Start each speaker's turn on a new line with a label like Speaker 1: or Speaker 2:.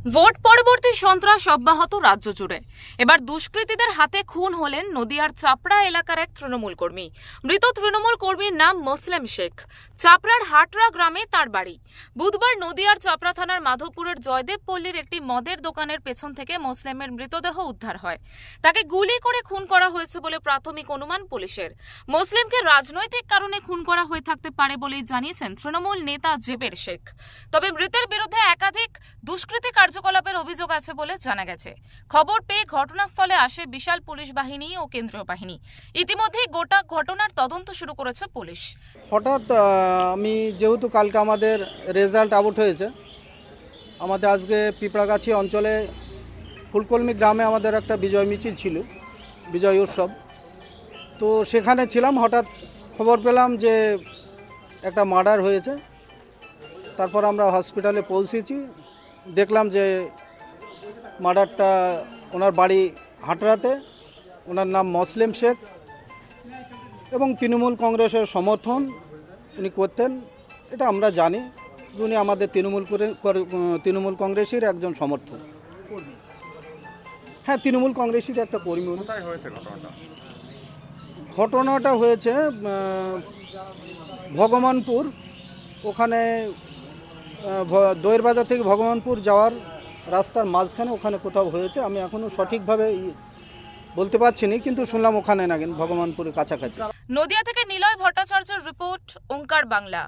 Speaker 1: Vote পরবর্তী সন্ত্রাস অব্যাহত রাজ্য জুড়ে। এবার দুষ্কৃতীদের হাতে খুন হলেন নদিয়ার চাপড়া এলাকার এক তৃণমূল কর্মী। মৃত তৃণমূল কর্মীর নাম মোসলেম শেখ। চাপড়ার হাটরা গ্রামে তার বাড়ি। বুধবার নদিয়ার চাপড়া থানার মাধবপুরের জয়দেব পল্লীর একটি মদের দোকানের পেছন থেকে মোসলেমের মৃতদেহ উদ্ধার হয়। তাকে গুলি করে খুন করা হয়েছে বলে প্রাথমিক অনুমান পুলিশের। মোসলেমকে রাজনৈতিক কারণে খুন করা হয়ে থাকতে পারে বলেই জানিয়েছেন তৃণমূল নেতা জেবের শেখ। তবে মৃতের বিরুদ্ধে একাধিক দুষ্কৃতী কার্যকলাপের অভিযোগ আছে বলে জানা গেছে। খবর পেয়ে ঘটনাস্থলে আসে বিশাল পুলিশ বাহিনী ও কেন্দ্রীয় বাহিনী। ইতিমধ্যেই গোটা ঘটনার তদন্ত শুরু করেছে পুলিশ।
Speaker 2: হঠাৎ আমি যেহেতু কালকে আমাদের রেজাল্ট আউট হয়েছে, আমাদের আজকে পিঁপড়াগাছি অঞ্চলে ফুলকলমি গ্রামে আমাদের একটা বিজয় মিছিল ছিল, বিজয় উৎসব। তো সেখানে ছিলাম, হঠাৎ খবর পেলাম যে একটা মার্ডার হয়েছে। তারপর আমরা হসপিটালে পৌঁছেছি, দেখলাম যে মার্ডারটা ওনার বাড়ি হাটরাতে। ওনার নাম মোসলেম শেখ এবং তৃণমূল কংগ্রেসের সমর্থন উনি করতেন, এটা আমরা জানি। উনি আমাদের তৃণমূল কংগ্রেসের একজন সমর্থক। হ্যাঁ, তৃণমূল কংগ্রেসের একটা কর্মী। ঘটনাটা হয়েছে ভগবানপুর, ওখানে দইয়ের বাজার থেকে ভগবানপুর যাওয়ার রাস্তার মাঝখানে ওখানে কোথাও হয়েছে। আমি এখনও সঠিকভাবে বলতে পারছি না, কিন্তু শুনলাম ওখানে নাকি ভগবানপুরের কাছাকাছি।
Speaker 1: নদিয়া থেকে নিলয় ভট্টাচার্যের রিপোর্ট, ওঙ্কার বাংলা।